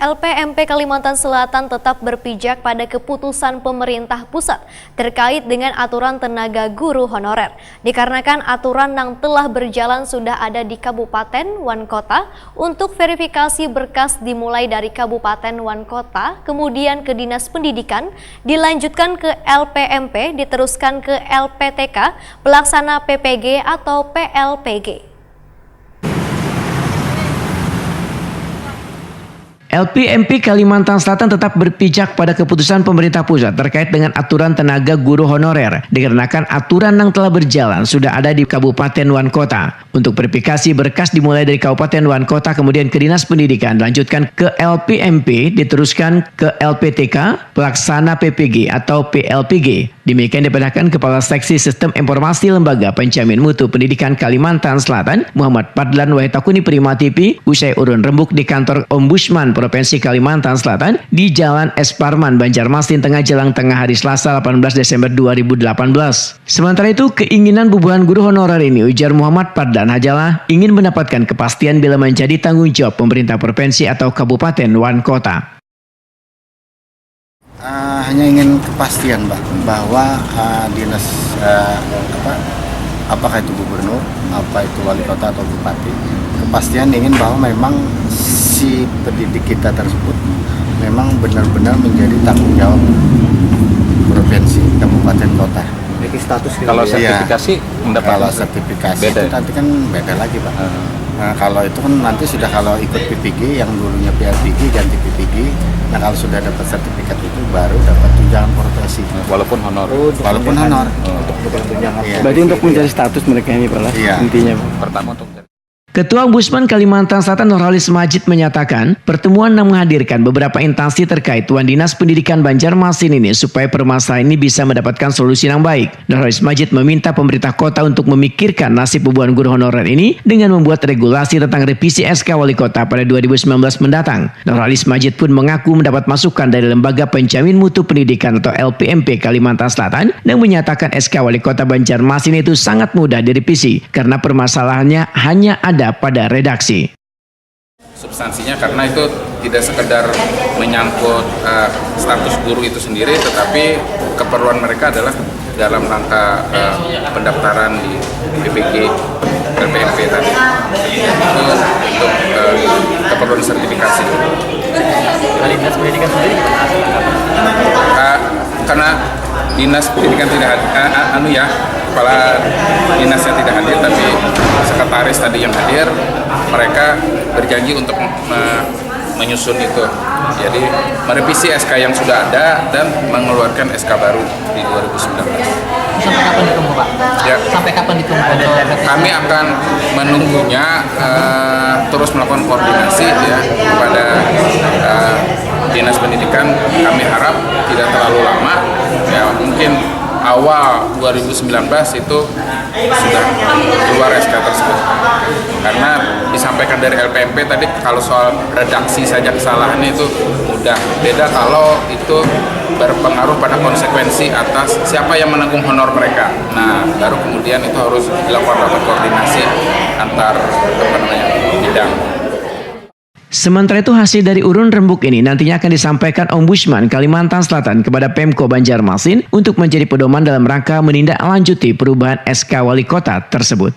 LPMP Kalimantan Selatan tetap berpijak pada keputusan pemerintah pusat terkait dengan aturan tenaga guru honorer. Dikarenakan aturan yang telah berjalan sudah ada di Kabupaten Wan Kota untuk verifikasi berkas dimulai dari Kabupaten Wan Kota, kemudian ke Dinas Pendidikan, dilanjutkan ke LPMP, diteruskan ke LPTK, pelaksana PPG atau PLPG. LPMP Kalimantan Selatan tetap berpijak pada keputusan pemerintah pusat terkait dengan aturan tenaga guru honorer. Dikarenakan aturan yang telah berjalan sudah ada di Kabupaten Wan Kota. Untuk verifikasi berkas dimulai dari Kabupaten Wan Kota, kemudian ke Dinas Pendidikan, dilanjutkan ke LPMP, diteruskan ke LPTK, pelaksana PPG atau PLPG. Demikian diperintahkan Kepala Seksi Sistem Informasi Lembaga Penjamin Mutu Pendidikan Kalimantan Selatan, Muhammad Fadlan Wahitakuni Prima TV, usai urun rembuk di kantor Ombudsman Provinsi Kalimantan Selatan di Jalan S. Parman, Banjarmasin, Tengah Jelang Tengah hari Selasa 18 Desember 2018. Sementara itu, keinginan bubuhan guru honorer ini, ujar Muhammad Fadlan, hanyalah ingin mendapatkan kepastian bila menjadi tanggung jawab pemerintah provinsi atau Kabupaten Wan Kota. Hanya ingin kepastian, Mbak, bahwa dinas apakah itu gubernur, apa itu wali kota atau bupati, kepastian ingin bahwa memang si pendidik kita tersebut memang benar-benar menjadi tanggung jawab provinsi, kabupaten, kota. Memiliki status kalau sertifikasi mendapat. Kalau sertifikasi beda. itu nanti kan beda lagi, Pak. Nah, kalau itu kan nanti sudah kalau ikut PPG yang dulunya PLPG ganti PPG. Nah, kalau sudah dapat sertifikat itu baru dapat tunjangan profesi. Walaupun honor. Walaupun honor. Iya. Berarti untuk mencari status mereka ini, Pak, intinya, Pak. Pertama untuk Ketua Ombudsman Kalimantan Selatan Nurholis Majid menyatakan pertemuan yang menghadirkan beberapa instansi terkait Tuan Dinas Pendidikan Banjarmasin ini supaya permasalahan ini bisa mendapatkan solusi yang baik. Nurholis Majid meminta pemerintah kota untuk memikirkan nasib bubuhan guru honorer ini dengan membuat regulasi tentang revisi SK Wali Kota pada 2019 mendatang. Nurholis Majid pun mengaku mendapat masukan dari Lembaga Penjamin Mutu Pendidikan atau LPMP Kalimantan Selatan yang menyatakan SK Wali Kota Banjarmasin itu sangat mudah direvisi karena permasalahannya hanya ada pada redaksi. Substansinya karena itu tidak sekedar menyangkut status guru itu sendiri, tetapi keperluan mereka adalah dalam rangka pendaftaran di PPG, LPMP tadi itu untuk keperluan sertifikasi. Dinas pendidikan sendiri Karena dinas pendidikan tidak kepala dinasnya tidak hadir, tapi sekretaris tadi yang hadir, mereka berjanji untuk menyusun itu. Jadi merevisi SK yang sudah ada dan mengeluarkan SK baru di 2019. Sampai kapan ditunggu, Pak? Ya. Sampai kapan ditunggu? Kami akan menunggunya, terus melakukan koordinasi ya kepada Dinas Pendidikan. Kami harap tidak terlalu lama, ya mungkin awal 2019 itu sudah keluar SK tersebut. Karena disampaikan dari LPMP tadi kalau soal redaksi saja kesalahannya itu mudah. Beda kalau itu berpengaruh pada konsekuensi atas siapa yang menanggung honor mereka. Nah, baru kemudian itu harus dilakukan rapat koordinasi antar bidang. Sementara itu, hasil dari urun rembuk ini nantinya akan disampaikan Ombudsman Kalimantan Selatan kepada Pemko Banjarmasin untuk menjadi pedoman dalam rangka menindaklanjuti perubahan SK Wali Kota tersebut.